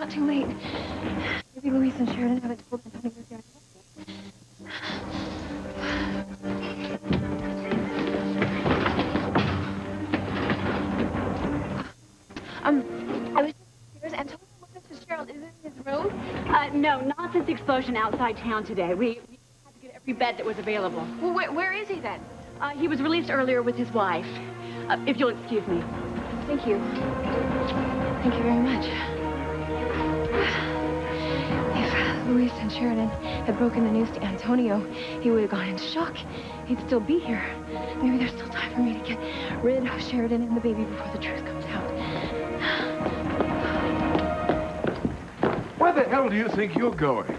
not too late. Maybe Luis and Sheridan haven't told Antonio yet. I was just upstairs. Antonio went to Cheryl. Is it in his room? No, not this explosion outside town today. We had to get every bed that was available. Well, where is he then? He was released earlier with his wife. If you'll excuse me. Thank you. Thank you very much. If Luis and Sheridan had broken the news to Antonio, he would have gone into shock. He'd still be here. Maybe there's still time for me to get rid of Sheridan and the baby before the truth comes out. Where the hell do you think you're going?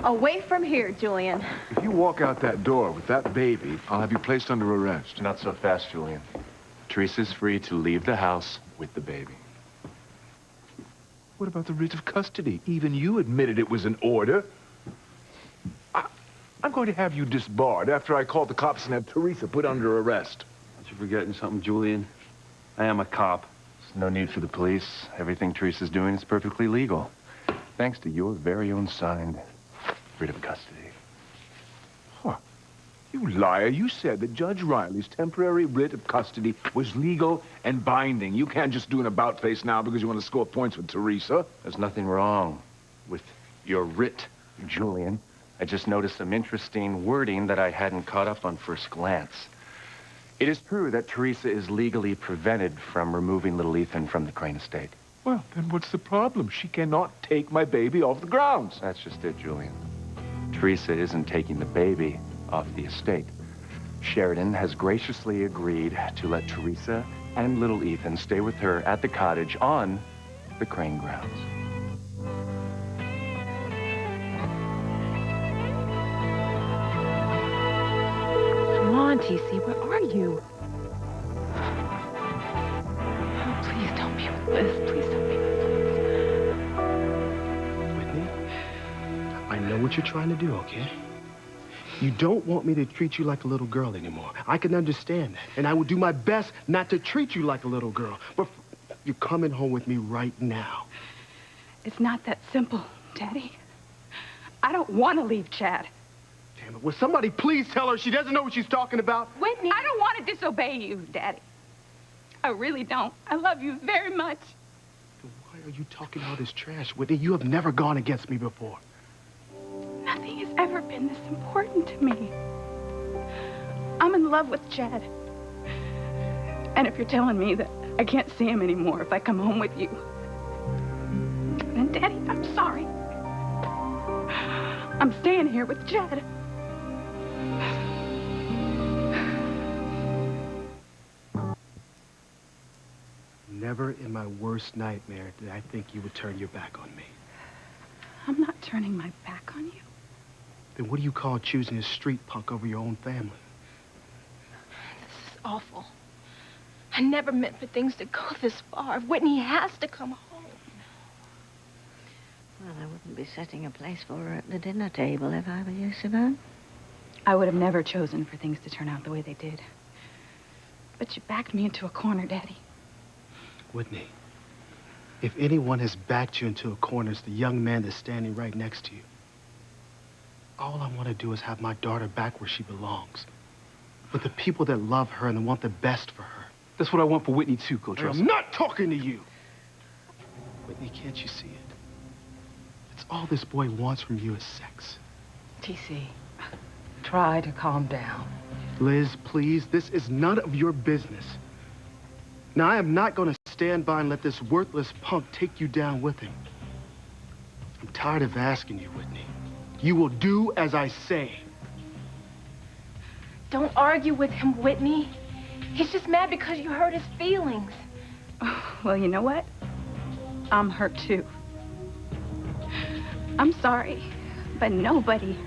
Away from here, Julian. If you walk out that door with that baby, I'll have you placed under arrest. Not so fast, Julian. Teresa's free to leave the house with the baby. What about the writ of custody? Even you admitted it was an order. I'm going to have you disbarred after I call the cops and have Teresa put under arrest. Aren't you forgetting something, Julian? I am a cop. There's no need for the police. Everything Teresa's doing is perfectly legal. Thanks to your very own signed writ of custody. What? You liar. You said that Judge Riley's temporary writ of custody was legal and binding. You can't just do an about-face now because you want to score points with Teresa. There's nothing wrong with your writ, Julian. I just noticed some interesting wording that I hadn't caught up on first glance. It is true that Teresa is legally prevented from removing little Ethan from the Crane estate. Well, then what's the problem? She cannot take my baby off the grounds. That's just it, Julian. Teresa isn't taking the baby off the estate. Sheridan has graciously agreed to let Teresa and little Ethan stay with her at the cottage on the Crane grounds. Come on, TC, where are you? Oh, please don't be with Liz. Please don't be with Liz. Whitney, I know what you're trying to do, okay? You don't want me to treat you like a little girl anymore. I can understand that, and I will do my best not to treat you like a little girl. But you're coming home with me right now. It's not that simple, Daddy. I don't want to leave Chad. Damn it, will somebody please tell her she doesn't know what she's talking about? Whitney! I don't want to disobey you, Daddy. I really don't. I love you very much. Then why are you talking all this trash, Whitney? You have never gone against me before. Nothing has ever been this important to me. I'm in love with Chad. And if you're telling me that I can't see him anymore if I come home with you, then Daddy, I'm sorry. I'm staying here with Chad. Never in my worst nightmare did I think you would turn your back on me. I'm not turning my back on you. Then what do you call choosing a street punk over your own family? This is awful. I never meant for things to go this far. Whitney has to come home. Well, I wouldn't be setting a place for her at the dinner table if I were you, Simone. I would have never chosen for things to turn out the way they did. But you backed me into a corner, Daddy. Whitney, if anyone has backed you into a corner, it's the young man that's standing right next to you. All I want to do is have my daughter back where she belongs. With the people that love her and want the best for her. That's what I want for Whitney, too, Coach Russell. I'm not talking to you. Whitney, can't you see it? It's all this boy wants from you is sex. TC, try to calm down. Liz, please, this is none of your business. Now, I am not going to stand by and let this worthless punk take you down with him. I'm tired of asking you, Whitney. You will do as I say. Don't argue with him, Whitney. He's just mad because you hurt his feelings. Oh, well, you know what? I'm hurt, too. I'm sorry, but nobody,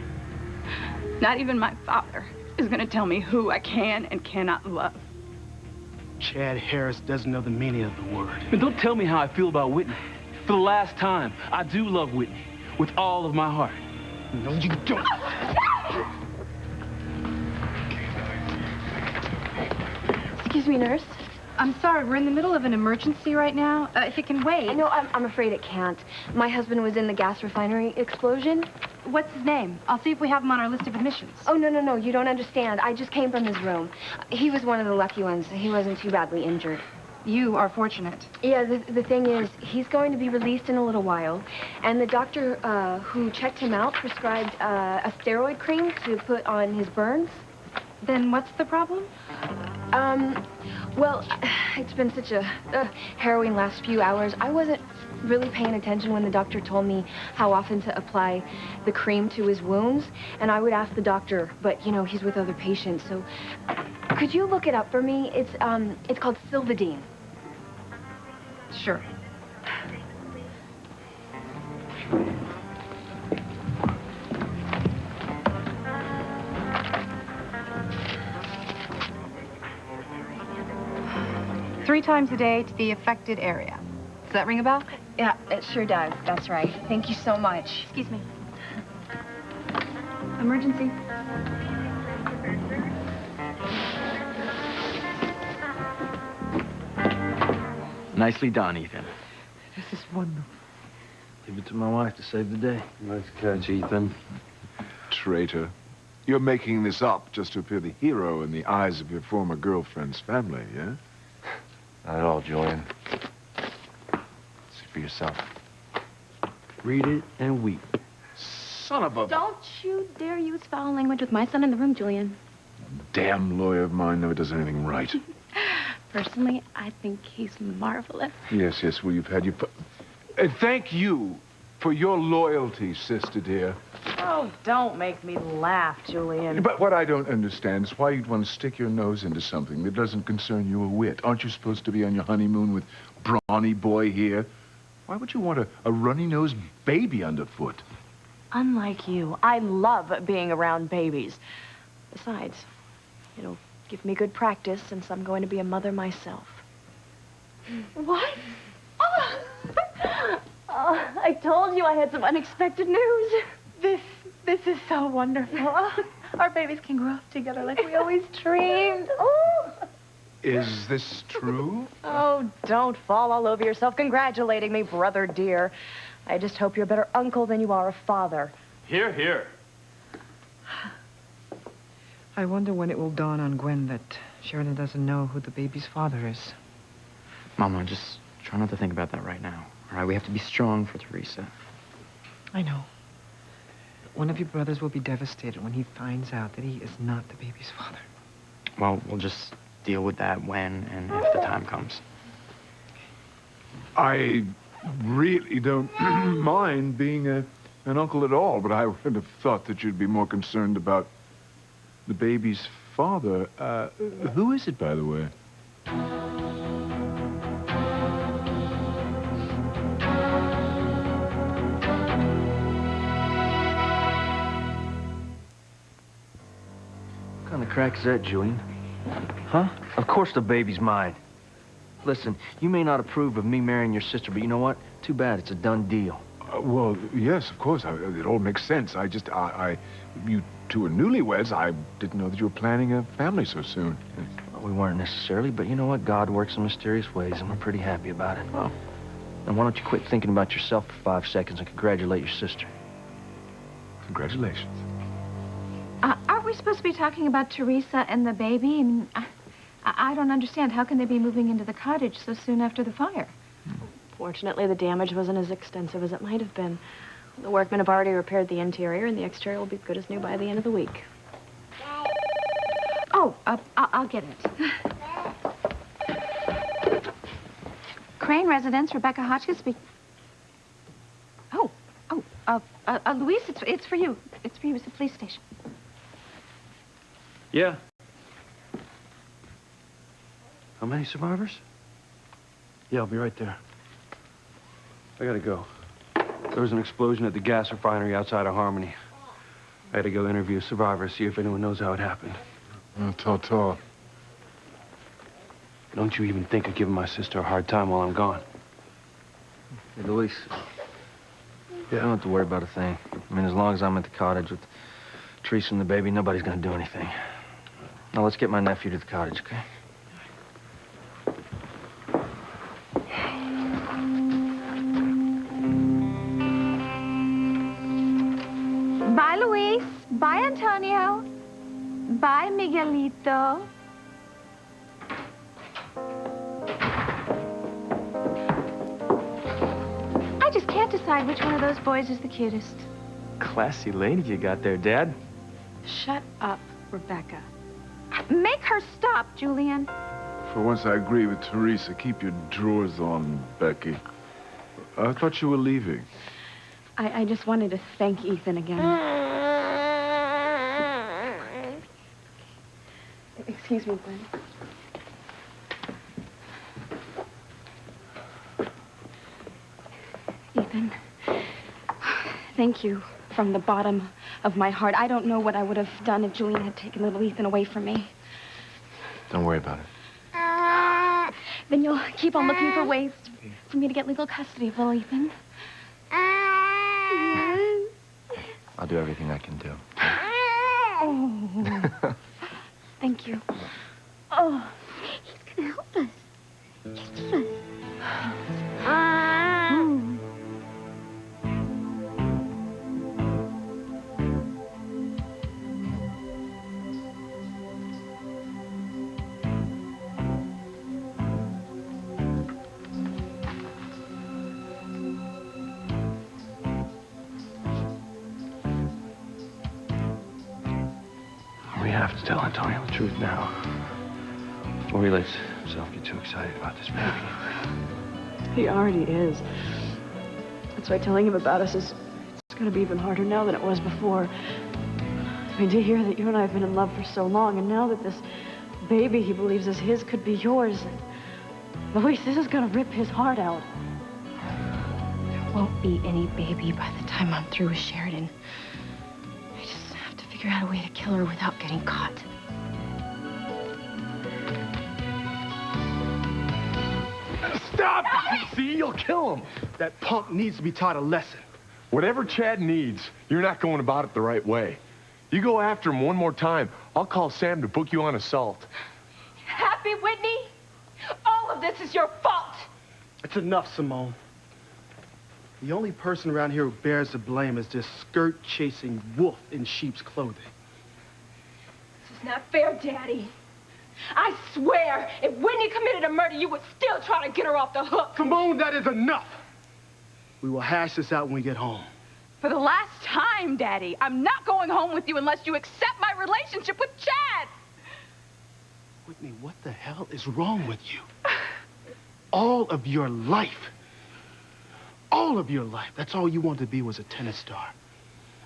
not even my father, is going to tell me who I can and cannot love. Chad Harris doesn't know the meaning of the word. And don't tell me how I feel about Whitney. For the last time, I do love Whitney with all of my heart. No, you don't. Excuse me, nurse. I'm sorry, we're in the middle of an emergency right now. If it can wait. No, I'm afraid it can't. My husband was in the gas refinery explosion. What's his name? I'll see if we have him on our list of admissions. Oh, no, you don't understand. I just came from his room. He was one of the lucky ones. He wasn't too badly injured. You are fortunate. Yeah, the thing is, he's going to be released in a little while, and the doctor who checked him out prescribed a steroid cream to put on his burns. Then what's the problem? Well, it's been such a harrowing last few hours. I wasn't really paying attention when the doctor told me how often to apply the cream to his wounds, and I would ask the doctor, but, you know, he's with other patients, so could you look it up for me? It's called Silvadene. Sure. Three times a day to the affected area. Does that ring a bell? Yeah, it sure does. That's right. Thank you so much. Excuse me. Emergency. Nicely done, Ethan. This is wonderful. Leave it to my wife to save the day. Nice catch, Ethan. Traitor. You're making this up just to appear the hero in the eyes of your former girlfriend's family, yeah? Not at all, Julian. See for yourself. Read it and weep. Son of a... Don't you dare use foul language with my son in the room, Julian. Damn lawyer of mine never does anything right. Personally, I think he's marvelous. Yes, well, you've had your... And thank you for your loyalty, sister dear. Oh, don't make me laugh, Julian. But what I don't understand is why you'd want to stick your nose into something that doesn't concern you a whit. Aren't you supposed to be on your honeymoon with brawny boy here? Why would you want a runny-nosed baby underfoot? Unlike you, I love being around babies. Besides, it'll give me good practice since I'm going to be a mother myself. What? Oh, I told you I had some unexpected news. This is so wonderful. Our babies can grow up together like we always dreamed. Oh. Is this true? Oh, don't fall all over yourself congratulating me, brother dear. I just hope you're a better uncle than you are a father. Here, here. I wonder when it will dawn on Gwen that Sheridan doesn't know who the baby's father is. Mama, just try not to think about that right now. All right, we have to be strong for Teresa. I know. One of your brothers will be devastated when he finds out that he is not the baby's father. Well, we'll just deal with that when and if the time comes. I really don't mind being an uncle at all, but I would have thought that you'd be more concerned about the baby's father. Who is it, by the way? What kind of crack is that, Julian? Huh? Of course the baby's mine. Listen, you may not approve of me marrying your sister, but you know what? Too bad, it's a done deal. Well, yes, of course. It all makes sense. You two are newlyweds. I didn't know that you were planning a family so soon. Well, we weren't necessarily, but you know what? God works in mysterious ways, and we're pretty happy about it. Oh. And why don't you quit thinking about yourself for 5 seconds and congratulate your sister? Congratulations. Aren't we supposed to be talking about Teresa and the baby? I mean, I don't understand. How can they be moving into the cottage so soon after the fire? Fortunately, the damage wasn't as extensive as it might have been. The workmen have already repaired the interior, and the exterior will be good as new by the end of the week. Oh, I'll get it. Crane Residence, Rebecca Hotchkiss speak. Luis, it's for you. It's for you. It's the police station. Yeah. How many survivors? Yeah, I'll be right there. I gotta go. There was an explosion at the gas refinery outside of Harmony. I had to go interview survivors, see if anyone knows how it happened. Ta-ta. Don't you even think of giving my sister a hard time while I'm gone. Hey, Luis. Yeah. You don't have to worry about a thing. I mean, as long as I'm at the cottage with Teresa and the baby, nobody's gonna do anything. Now, let's get my nephew to the cottage, okay? Bye, Antonio. Bye, Miguelito. I just can't decide which one of those boys is the cutest. Classy lady you got there, Dad. Shut up, Rebecca. Make her stop, Julian. For once, I agree with Teresa. Keep your drawers on, Becky. I thought you were leaving. I just wanted to thank Ethan again. Excuse me, Glenn. Ethan, thank you from the bottom of my heart. I don't know what I would have done if Julian had taken little Ethan away from me. Don't worry about it. Then you'll keep on looking for ways for me to get legal custody of little Ethan. I'll do everything I can do. Oh, thank you. Oh, He's gonna help us. Just give us. We have to tell Antonio the truth now. Before he lets himself get too excited about this baby. he already is. That's why telling him about us is it's going to be even harder now than it was before. I mean, to hear that you and I have been in love for so long, and now that this baby he believes is his could be yours. Luis, this is going to rip his heart out. There won't be any baby by the time I'm through with Sheridan. I just have to figure out a way to kill her without getting caught. Stop! See, you'll kill him. That punk needs to be taught a lesson. Whatever Chad needs, you're not going about it the right way. You go after him one more time, I'll call Sam to book you on assault. Happy, Whitney? All of this is your fault. It's enough, Simone. The only person around here who bears the blame is this skirt-chasing wolf in sheep's clothing. This is not fair, Daddy. I swear, if Whitney committed a murder, you would still try to get her off the hook. Simone, that is enough. We will hash this out when we get home. For the last time, Daddy, I'm not going home with you unless you accept my relationship with Chad. Whitney, what the hell is wrong with you? All of your life, that's all you wanted to be was a tennis star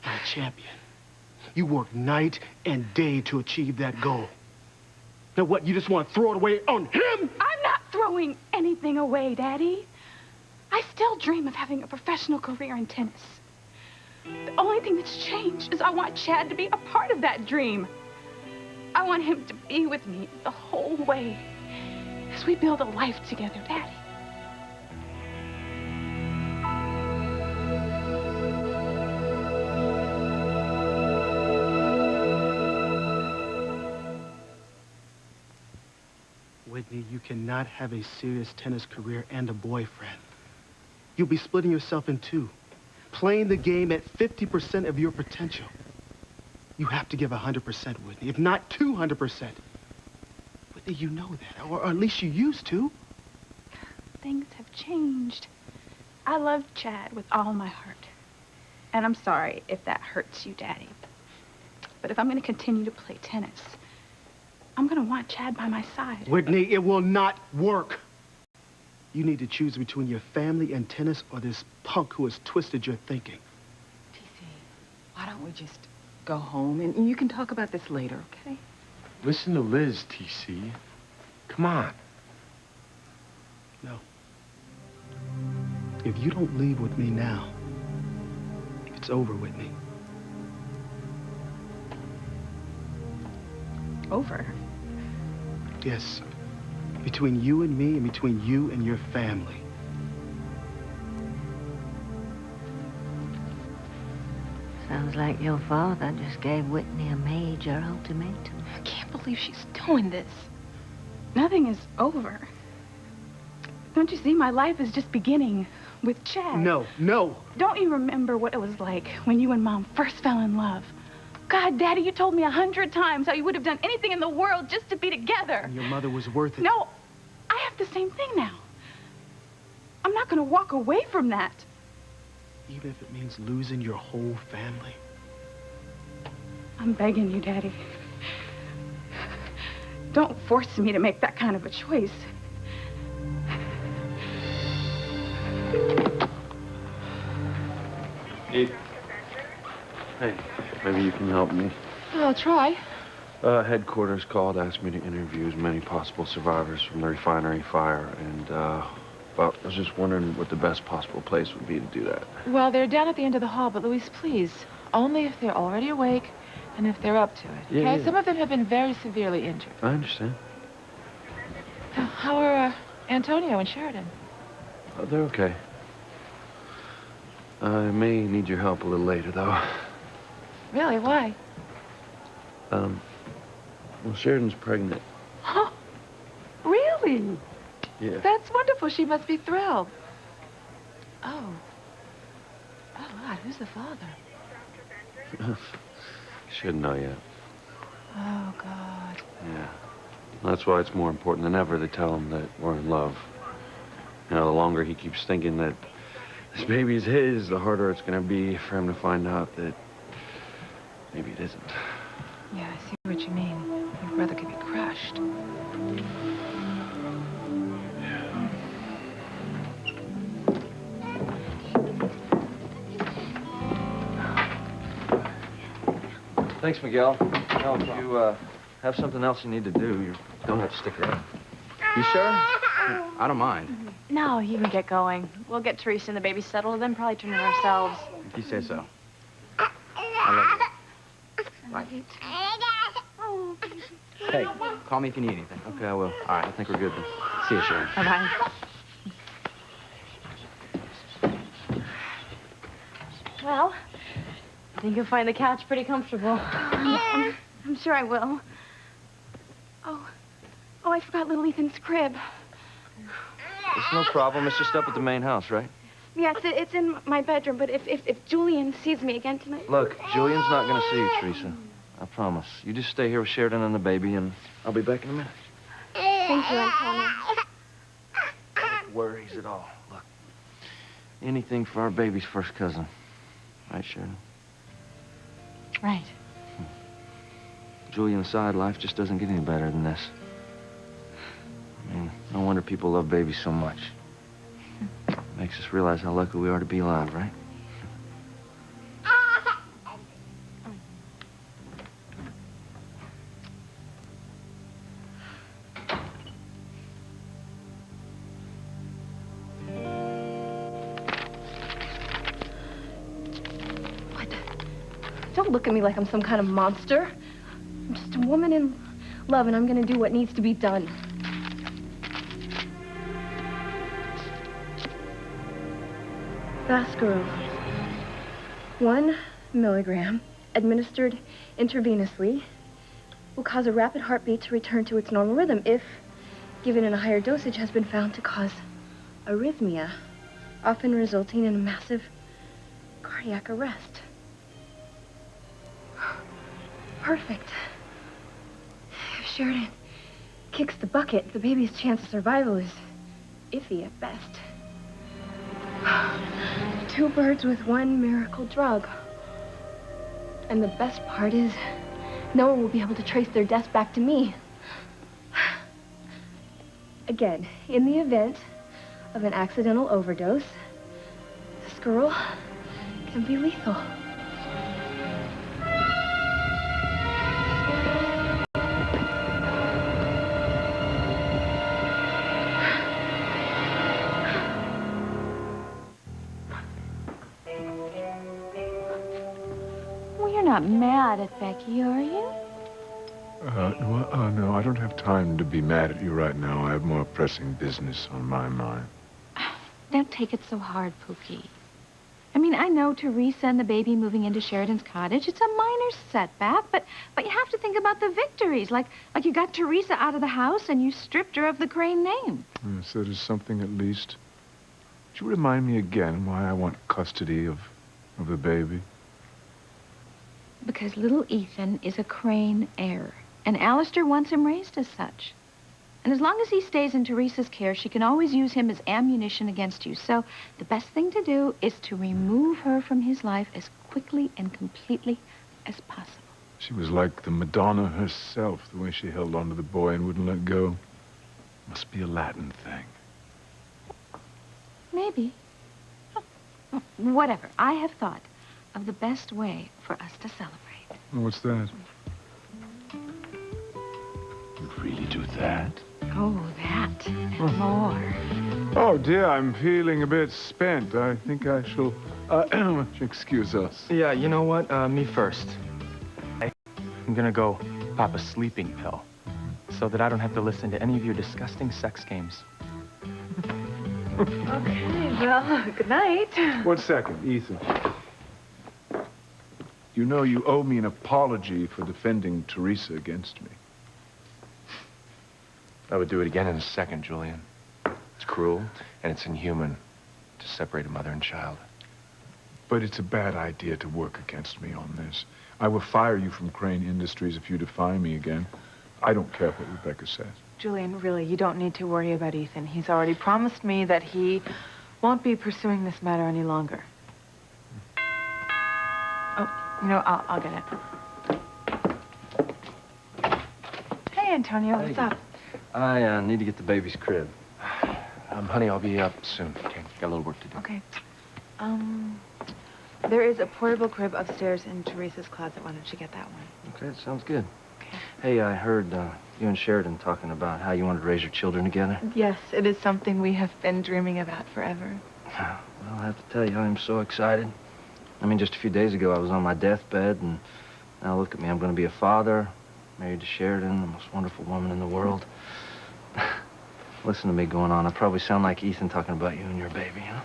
and a champion. You worked night and day to achieve that goal. Now what, you just want to throw it away on him? I'm not throwing anything away, Daddy. I still dream of having a professional career in tennis. The only thing that's changed is I want Chad to be a part of that dream. I want him to be with me the whole way as we build a life together, Daddy. Whitney, you cannot have a serious tennis career and a boyfriend. You'll be splitting yourself in two, playing the game at 50% of your potential. You have to give 100%, Whitney, if not 200%. Whitney, you know that, or at least you used to. Things have changed. I love Chad with all my heart. And I'm sorry if that hurts you, Daddy. But if I'm going to continue to play tennis, I'm going to want Chad by my side. Whitney, it will not work. You need to choose between your family and tennis or this punk who has twisted your thinking. TC, why don't we just go home and you can talk about this later, okay? Listen to Liz, TC. Come on. No. If you don't leave with me now, it's over, Whitney. Over? Yes. Between you and me and between you and your family. Sounds like your father just gave Whitney a major ultimatum. I can't believe she's doing this. Nothing is over. Don't you see? My life is just beginning with Chad. No, no. Don't you remember what it was like when you and Mom first fell in love? God, Daddy, you told me 100 times how you would have done anything in the world just to be together. And your mother was worth it. No, I have the same thing now. I'm not going to walk away from that. Even if it means losing your whole family. I'm begging you, Daddy. Don't force me to make that kind of a choice. Hey, maybe you can help me. I'll try. Headquarters called, asked me to interview as many possible survivors from the refinery fire, and, well, I was just wondering what the best possible place would be to do that. Well, they're down at the end of the hall, but Louise, please, only if they're already awake and if they're up to it, okay? Yeah. Some of them have been very severely injured. I understand. How are Antonio and Sheridan? They're okay. I may need your help a little later, though. Really? Why? Well, Sheridan's pregnant. Huh? Really? Yeah. That's wonderful. She must be thrilled. Oh. Oh, God, who's the father? Shouldn't know yet. Oh, God. Yeah. That's why it's more important than ever to tell him that we're in love. You know, the longer he keeps thinking that this baby's his, the harder it's going to be for him to find out that maybe it isn't. Yeah, I see what you mean. Your brother could be crushed. Thanks, Miguel. Now, if you have something else you need to do, you don't have to stick around. You sure? I don't mind. No, you can get going. We'll get Teresa and the baby settled and then probably turn in ourselves. If you say so. I love you. Bye. Hey, call me if you need anything. Okay, I will. All right. I think we're good then. See you, Sharon. Bye-bye. Well, I think you'll find the couch pretty comfortable. I'm sure I will. Oh, I forgot little Ethan's crib. It's no problem. It's just up at the main house, right? Yes, it's in my bedroom, but if Julian sees me again tonight... Look, Julian's not going to see you, Teresa. I promise. You just stay here with Sheridan and the baby, and I'll be back in a minute. Thank you, Antonio. No worries at all. Look, anything for our baby's first cousin. Right, Sheridan? Right. Julian's side life just doesn't get any better than this. I mean, no wonder people love babies so much. Makes us realize how lucky we are to be alive, right? What? Don't look at me like I'm some kind of monster. I'm just a woman in love, and I'm gonna do what needs to be done. Vascarov. 1 milligram, administered intravenously, will cause a rapid heartbeat to return to its normal rhythm. If given in a higher dosage, has been found to cause arrhythmia, often resulting in a massive cardiac arrest. Perfect. If Sheridan kicks the bucket, the baby's chance of survival is iffy at best. 2 birds with 1 miracle drug. And the best part is, no one will be able to trace their deaths back to me. Again, in the event of an accidental overdose, this girl can be lethal. Not mad at Becky, are you? No, I don't have time to be mad at you right now. I have more pressing business on my mind. Don't take it so hard, Pookie. I mean, I know Teresa and the baby moving into Sheridan's cottage. It's a minor setback, but you have to think about the victories. Like you got Teresa out of the house and you stripped her of the Crane name. Yes, that is something at least. Would you remind me again why I want custody of the baby? Because little Ethan is a Crane heir, and Alistair wants him raised as such. And as long as he stays in Teresa's care, she can always use him as ammunition against you. So the best thing to do is to remove her from his life as quickly and completely as possible. She was like the Madonna herself, the way she held on to the boy and wouldn't let go. Must be a Latin thing. Maybe. Oh, whatever. I have thought of the best way for us to celebrate. What's that? You really do that? Oh, that and more. Oh, dear, I'm feeling a bit spent. I think I shall, excuse us. Yeah, you know what? Me first. I'm gonna go pop a sleeping pill so that I don't have to listen to any of your disgusting sex games. Okay, well, good night. 1 second, Ethan. You know you owe me an apology for defending Teresa against me. I would do it again in a second, Julian. It's cruel and it's inhuman to separate a mother and child. But it's a bad idea to work against me on this. I will fire you from Crane Industries if you defy me again. I don't care what Rebecca says. Julian, really, you don't need to worry about Ethan. He's already promised me that he won't be pursuing this matter any longer. Oh, you know, I'll get it. Hey, Antonio, what's up? I need to get the baby's crib. Honey, I'll be up soon. Okay, got a little work to do. Okay. There is a portable crib upstairs in Teresa's closet. Why don't you get that one? Okay, that sounds good. Hey, I heard you and Sheridan talking about how you wanted to raise your children together. Yes, it is something we have been dreaming about forever. Well, I have to tell you, I'm so excited. I mean, just a few days ago, I was on my deathbed, and now look at me. I'm going to be a father, married to Sheridan, the most wonderful woman in the world. Listen to me going on. I probably sound like Ethan talking about you and your baby, huh?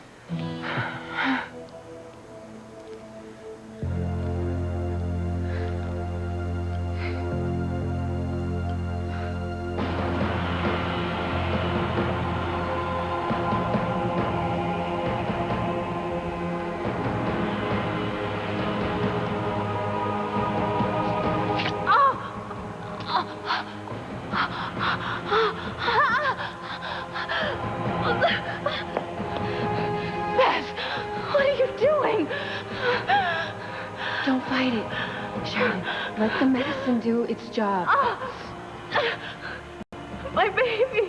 Don't fight it. Sheridan, let the medicine do its job. My baby.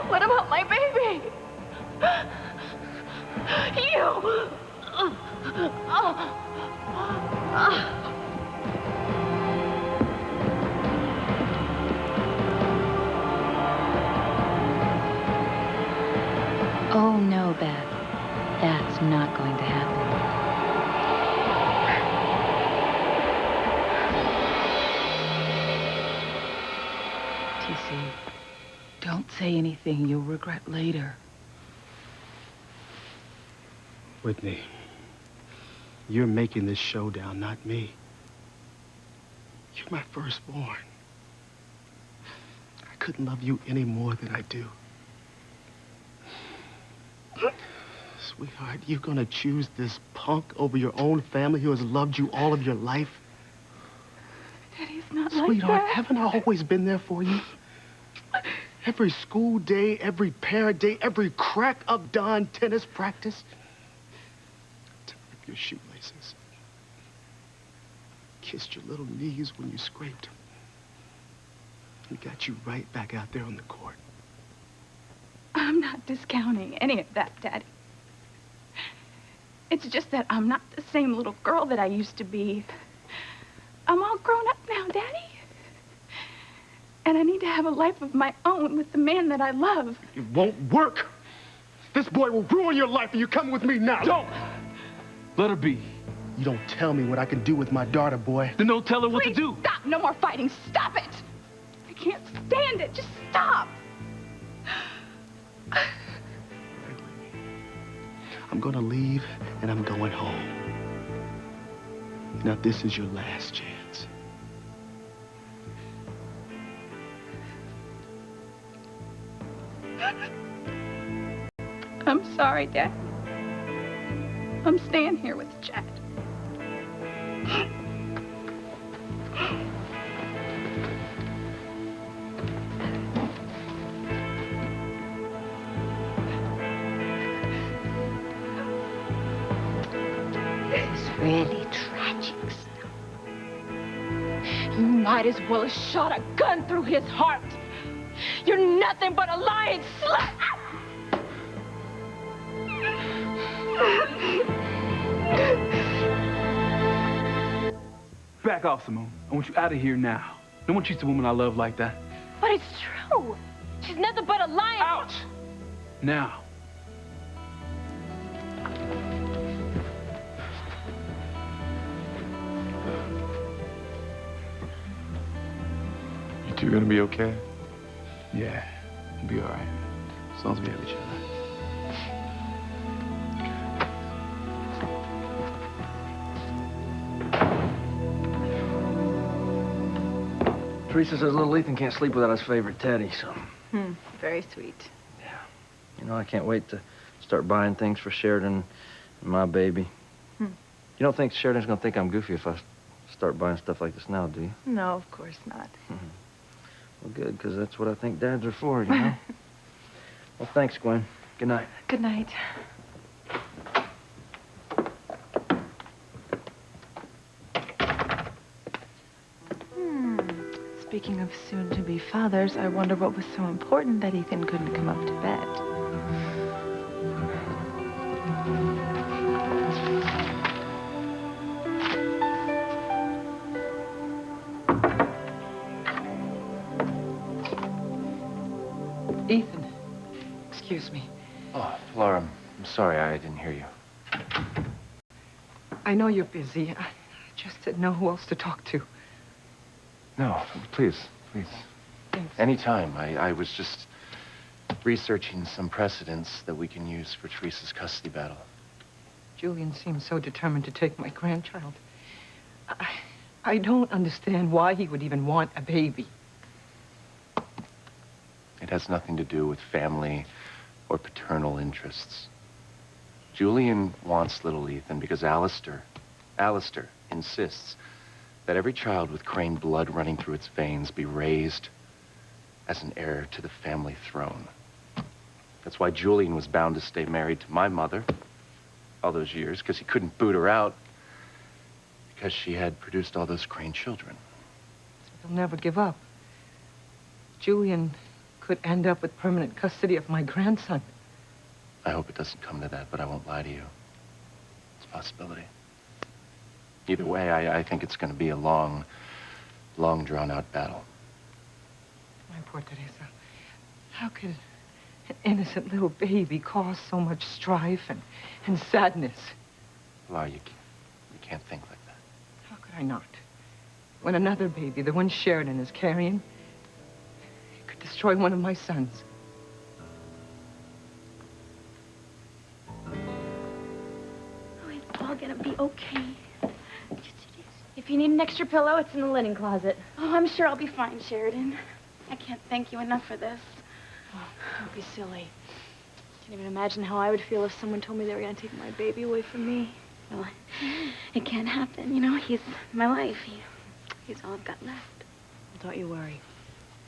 What about my baby? You. Oh, no, Beth. That's not going to happen. TC, don't say anything you'll regret later. Whitney, you're making this showdown, not me. You're my firstborn. I couldn't love you any more than I do. Sweetheart, you're gonna choose this punk over your own family who has loved you all of your life? Daddy's not like Sweetheart, that. haven't I always been there for you? Every school day, every parent day, every crack of dawn tennis practice. Tied up your shoelaces. Kissed your little knees when you scraped them. And got you right back out there on the court. I'm not discounting any of that, Daddy. It's just that I'm not the same little girl that I used to be. I'm all grown up now, Daddy. And I need to have a life of my own with the man that I love. It won't work. This boy will ruin your life, and you're coming with me now. Don't! Let her be. You don't tell me what I can do with my daughter, boy. Then don't tell her what Please to do. Stop! No more fighting. Stop it! I can't stand it. Just stop! I'm gonna leave, and I'm going home. Now, this is your last chance. I'm sorry, Dad. I'm staying here with Chad. is really tragic stuff. You might as well have shot a gun through his heart. You're nothing but a lying slut. Back off, Simone. I want you out of here now. No one treats a woman I love like that. But it's true. She's nothing but a lying... Out! Now. You two gonna be okay? Yeah, we'll be all right. As long as we have each other. Teresa says little Ethan can't sleep without his favorite teddy, so... Very sweet. You know, I can't wait to start buying things for Sheridan and my baby. You don't think Sheridan's gonna think I'm goofy if I start buying stuff like this now, do you? No, of course not. Well, good, because that's what I think dads are for, you know? Well, thanks, Gwen. Good night. Good night. Speaking of soon-to-be fathers, I wonder what was so important that Ethan couldn't come up to bed. Ethan, excuse me. Oh, Flora, I'm sorry I didn't hear you. I know you're busy. I just didn't know who else to talk to. No, please, please. Thanks. Anytime. I was just researching some precedents that we can use for Teresa's custody battle. Julian seems so determined to take my grandchild. I don't understand why he would even want a baby. It has nothing to do with family or paternal interests. Julian wants little Ethan because Alistair insists that every child with Crane blood running through its veins be raised as an heir to the family throne. That's why Julian was bound to stay married to my mother all those years, because he couldn't boot her out because she had produced all those Crane children. He'll never give up. Julian could end up with permanent custody of my grandson. I hope it doesn't come to that, but I won't lie to you. It's a possibility. Either way, I think it's going to be a long, drawn-out battle. My poor Teresa. How could an innocent little baby cause so much strife and sadness? Laura, you can't think like that. How could I not? When another baby, the one Sheridan is carrying, could destroy one of my sons. Oh, it's all gonna be okay. If you need an extra pillow, it's in the linen closet. Oh, I'm sure I'll be fine, Sheridan. I can't thank you enough for this. Oh, don't be silly. Can't even imagine how I would feel if someone told me they were gonna take my baby away from me. Well, it can't happen. You know, he's my life. He's all I've got left. Don't you worry.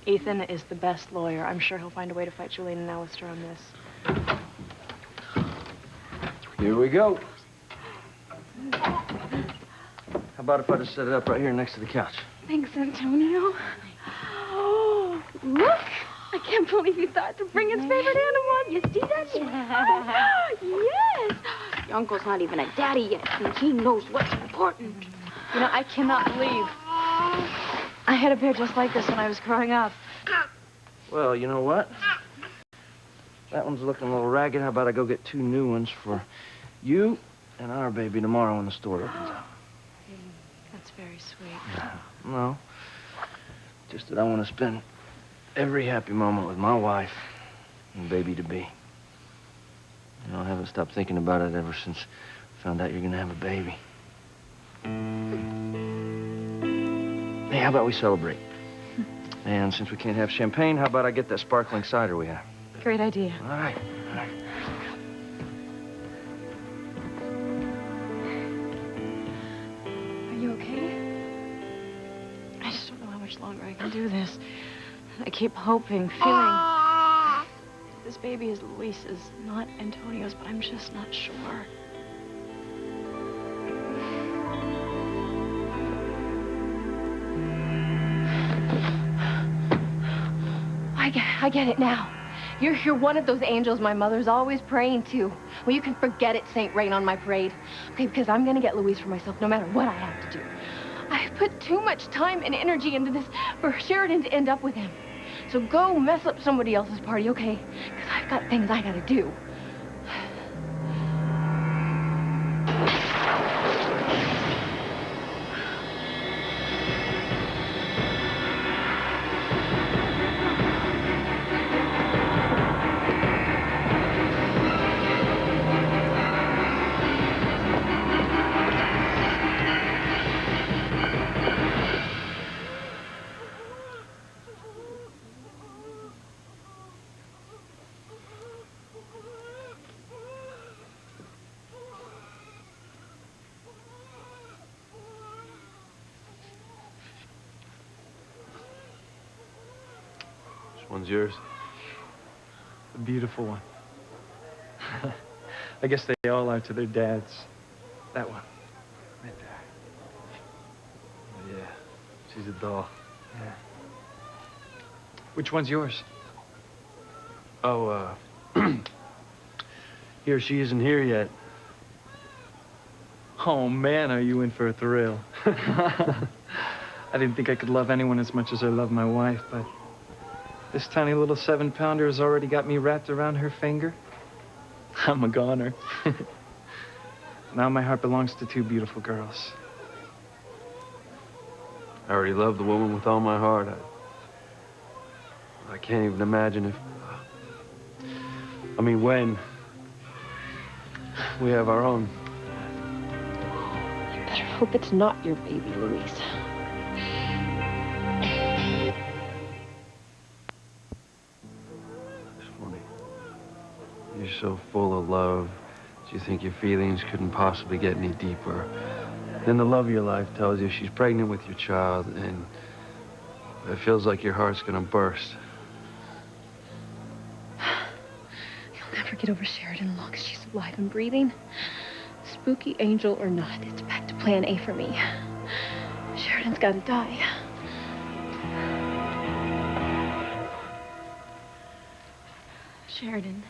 Ethan is the best lawyer. I'm sure he'll find a way to fight Julian and Alistair on this. Here we go. How about if I just set it up right here next to the couch? Thanks, Antonio. Oh, look! I can't believe he thought to bring his favorite animal. You see that? Yes! Your uncle's not even a daddy yet, and he knows what's important. You know, I cannot believe I had a pair just like this when I was growing up. Well, you know what? That one's looking a little ragged. How about I go get 2 new ones for you and our baby tomorrow when the store opens up? That's very sweet. No. Just that I want to spend every happy moment with my wife and baby-to-be. You know, I haven't stopped thinking about it ever since I found out you're going to have a baby. Hey, how about we celebrate? And since we can't have champagne, how about I get that sparkling cider we have? Great idea. All right. All right. Are you okay? I just don't know how much longer I can do this. I keep hoping, feeling this baby is Luis's, not Antonio's, but I'm just not sure. I get it now. You're one of those angels my mother's always praying to. Well, you can forget it, Saint Rain on my parade. Okay, because I'm gonna get Louise for myself no matter what I have to do. I put too much time and energy into this for Sheridan to end up with him. So go mess up somebody else's party, okay? Because I've got things I gotta do. One's yours. The beautiful one. I guess they all are to their dads. That one. Right there. Oh, yeah. She's a doll. Yeah. Which one's yours? Oh, here, she isn't here yet. Oh, man, are you in for a thrill. I didn't think I could love anyone as much as I love my wife, but this tiny little 7-pounder has already got me wrapped around her finger. I'm a goner. Now my heart belongs to 2 beautiful girls. I already love the woman with all my heart. I can't even imagine if... I mean, when we have our own. You better hope it's not your baby, Louise. You're so full of love that you think your feelings couldn't possibly get any deeper. Then the love of your life tells you she's pregnant with your child, and it feels like your heart's gonna burst. You'll never get over Sheridan as long as she's alive and breathing. Spooky angel or not, it's back to plan A for me. Sheridan's gotta die. Sheridan.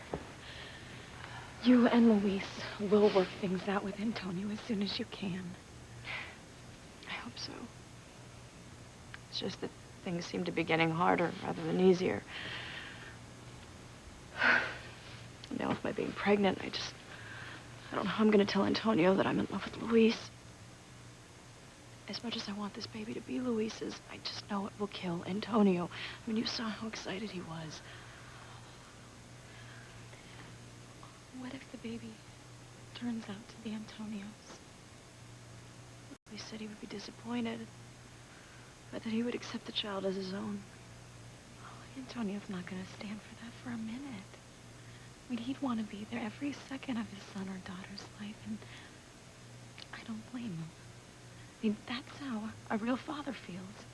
You and Louise will work things out with Antonio as soon as you can. I hope so. It's just that things seem to be getting harder rather than easier. Now with my being pregnant, I don't know how I'm going to tell Antonio that I'm in love with Louise. As much as I want this baby to be Louise's, I just know it will kill Antonio. I mean, you saw how excited he was. What if the baby turns out to be Antonio's? He said he would be disappointed, but that he would accept the child as his own. Oh, Antonio's not going to stand for that for a minute. I mean, he'd want to be there every second of his son or daughter's life, and I don't blame him. I mean, that's how a real father feels.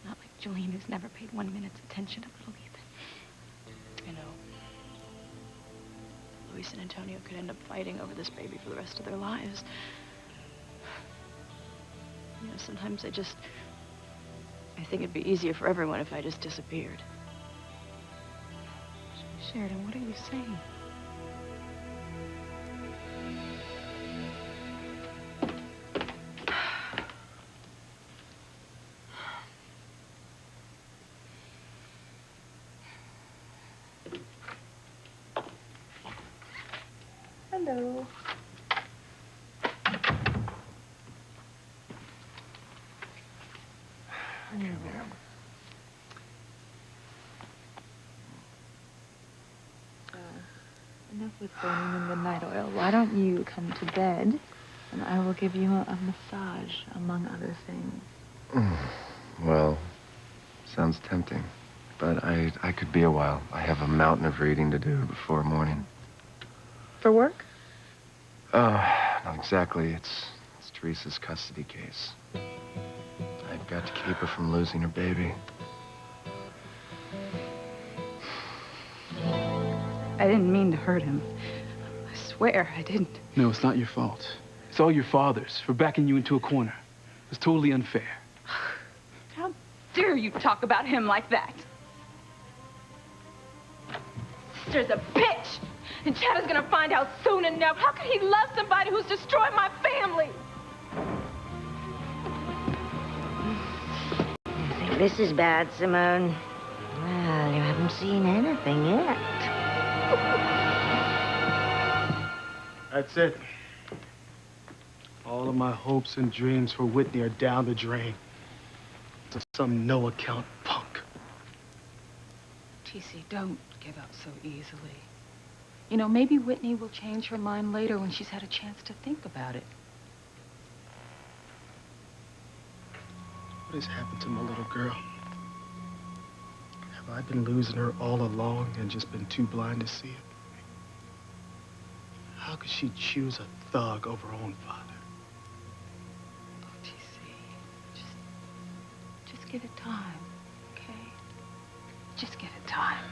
Not like Julian, who's never paid 1 minute's attention to little Ethan. I know. Louise and Antonio could end up fighting over this baby for the rest of their lives. You know, sometimes I think it'd be easier for everyone if I just disappeared. Sheridan, what are you saying? Hello. Enough with burning in the night oil. Why don't you come to bed, and I will give you a massage, among other things. Well, sounds tempting, but I could be a while. I have a mountain of reading to do before morning. For work? Not exactly. It's Teresa's custody case. I've got to keep her from losing her baby. I didn't mean to hurt him. I swear I didn't. No, it's not your fault. It's all your father's for backing you into a corner. It was totally unfair. How dare you talk about him like that? Alistair's a bitch! And Chad is gonna find out soon enough. How could he love somebody who's destroyed my family? You think this is bad, Simone? Well, you haven't seen anything yet. That's it. All of my hopes and dreams for Whitney are down the drain. To some no-account punk. TC, don't give up so easily. You know, maybe Whitney will change her mind later when she's had a chance to think about it. What has happened to my little girl? Have I been losing her all along and just been too blind to see it? How could she choose a thug over her own father? Oh, TC, just give it time, okay? Just give it time.